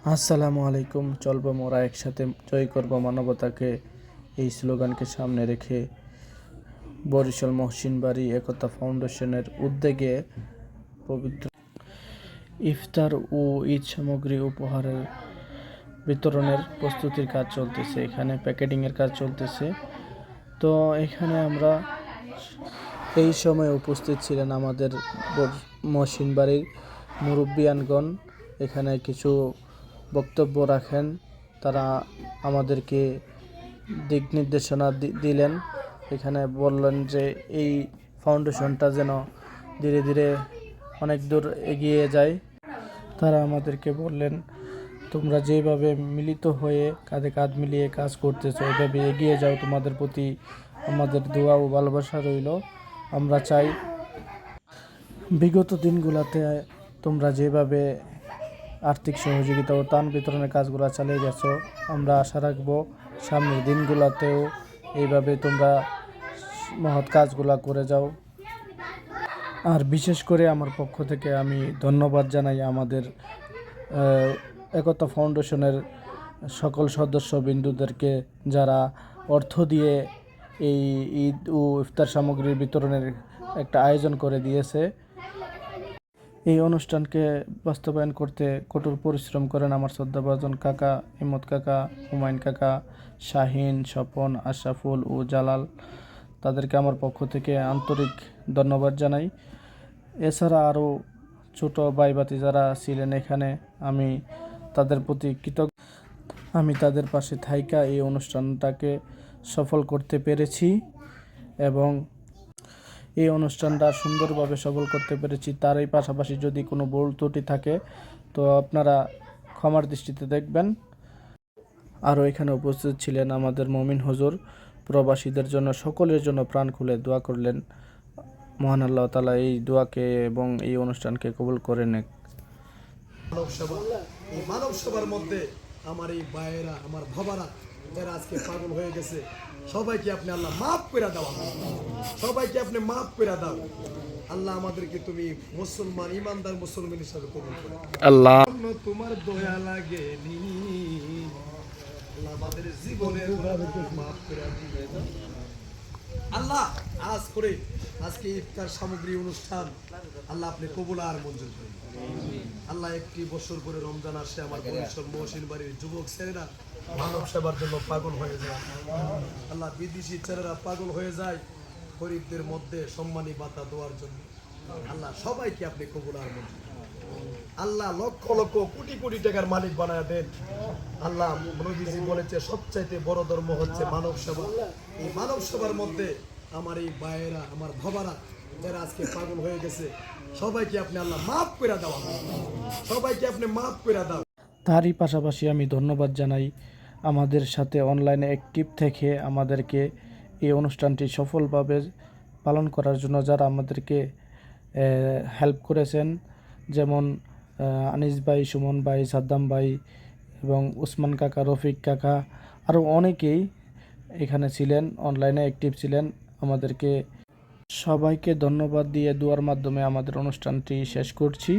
আসসালামু আলাইকুম। চলবো মোরা একসাথে, জয় করব মানবতাকে, এই স্লোগানকে সামনে রেখে বরিশাল মহসিন বাড়ি একতা ফাউন্ডেশনের উদ্যোগে পবিত্র ইফতার ও ঈদ সামগ্রী উপহারের বিতরণের প্রস্তুতির কাজ চলতেছে। এখানে প্যাকেটিংয়ের কাজ চলতেছে। তো এখানে আমরা এই সময় উপস্থিত ছিলেন আমাদের মহসিন বাড়ির মুরব্বিয়ানগণ। এখানে কিছু বক্তব্য রাখেন, তারা আমাদেরকে দিক নির্দেশনা দিলেন। এখানে বললেন যে এই ফাউন্ডেশনটা যেন ধীরে ধীরে অনেক দূর এগিয়ে যায়। তারা আমাদেরকে বললেন, তোমরা যেভাবে মিলিত হয়ে কাঁধে কাঁধ মিলিয়ে কাজ করতেছো, এভাবে এগিয়ে যাও। তোমাদের প্রতি আমাদের দোয়া ও ভালোবাসা রইল। আমরা চাই বিগত দিনগুলোতে তোমরা যেভাবে আর্থিক সহযোগিতা ও ত্রাণ বিতরণের কাজগুলো চালিয়ে গেছো, আমরা আশা রাখবো সামনের দিনগুলোতেও এইভাবে তোমরা মহৎ কাজগুলো করে যাও। আর বিশেষ করে আমার পক্ষ থেকে আমি ধন্যবাদ জানাই আমাদের একতা ফাউন্ডেশনের সকল সদস্যবৃন্দদেরকে, যারা অর্থ দিয়ে এই ঈদ ও ইফতার সামগ্রীর বিতরণের একটা আয়োজন করে দিয়েছে। এই অনুষ্ঠানকে বাস্তবায়ন করতে কঠোর পরিশ্রম করেন আমার শ্রদ্ধাভাজন কাকা, হিম্মত কাকা, হুমায়ুন কাকা, শাহিন, স্বপন, আশরাফুল ও জালাল। তাদেরকে আমার পক্ষ থেকে আন্তরিক ধন্যবাদ জানাই। এছাড়া আরও ছোট ভাইবাতি যারা ছিলেন এখানে, আমি তাদের প্রতি কৃতজ্ঞ। আমি তাদের পাশে থাইকা এই অনুষ্ঠানটাকে সফল করতে পেরেছি এবং এই অনুষ্ঠানটা সুন্দরভাবে সফল করতে পেরেছি। তারই পাশাপাশি যদি কোনো ভুল ত্রুটি থাকে তো আপনারা ক্ষমার দৃষ্টিতে দেখবেন। আরও এখানে উপস্থিত ছিলেন আমাদের মমিন হুজুর। প্রবাসীদের জন্য, সকলের জন্য প্রাণ খুলে দোয়া করলেন। মহান আল্লাহ তাআলা এই দোয়াকে এবং এই অনুষ্ঠানকে কবুল করে নেক। মানব সভার মধ্যে আমার এই ভাইয়েরা, আমার বাবারা যারা আজকে পাগল হয়ে গেছে, সবাইকে আপনি আল্লাহ মাফ করে দাও, সবাইকে আপনি মাফ করে দাও। আল্লাহ আমাদেরকে তুমি মুসলমান, ইমানদার মুসলমান হিসাবে কবুল করো। আল্লাহ তোমার দয়া লাগে নি, আল্লাহ আমাদের জীবনের মাফ করে দিও। আল্লাহ আজকে ইফতার সামগ্রী অনুষ্ঠান আল্লাহ আপনি কবুল আর মঞ্জুর করুন। আল্লাহ একটি বছর পরে রমজান আসে, আমার বরিশাল মহসিন বাড়ির যুবক ছেলেরা মানব সেবার জন্য পাগল হয়ে যায়। আল্লাহ বিদেশি ছেলেরা পাগল হয়ে যায় গরিবদের মধ্যে সম্মানী বাতা দেওয়ার জন্য। আল্লাহ সবাইকে আপনি কবুল আর মঞ্জুর আল্লাহ লক্ষ লক্ষ কোটি কোটি টাকার মালিক বানায় দেন। আল্লাহ নবীজি বলেছে সবচাইতে বড় ধর্ম হচ্ছে মানব সেবা। এই মানব সেবার মধ্যে আমার এই ভাইয়েরা, আমার বাবারা যারা আজকে পাগল হয়ে গেছে, সবাইকে আপনি আল্লাহ মাফ করে দাও, সবাইকে আপনি মাফ করে দাও। তারই পাশাপাশি আমি ধন্যবাদ জানাই আমাদের সাথে অনলাইনে অ্যাক্টিভ থেকে আমাদেরকে এই অনুষ্ঠানটি সফলভাবে পালন করার জন্য যারা আমাদেরকে হেল্প করেছেন, যেমন আনিস ভাই, সুমন ভাই, সাদ্দাম ভাই এবং উসমান কাকা, রফিক কাকা, আরও অনেকেই এখানে ছিলেন, অনলাইনে অ্যাক্টিভ ছিলেন। আমাদেরকে সবাইকে ধন্যবাদ দিয়ে দুয়ার মাধ্যমে আমাদের অনুষ্ঠানটি শেষ করছি।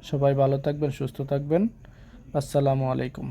সবাই ভালো থাকবেন, সুস্থ থাকবেন। আসসালামু আলাইকুম।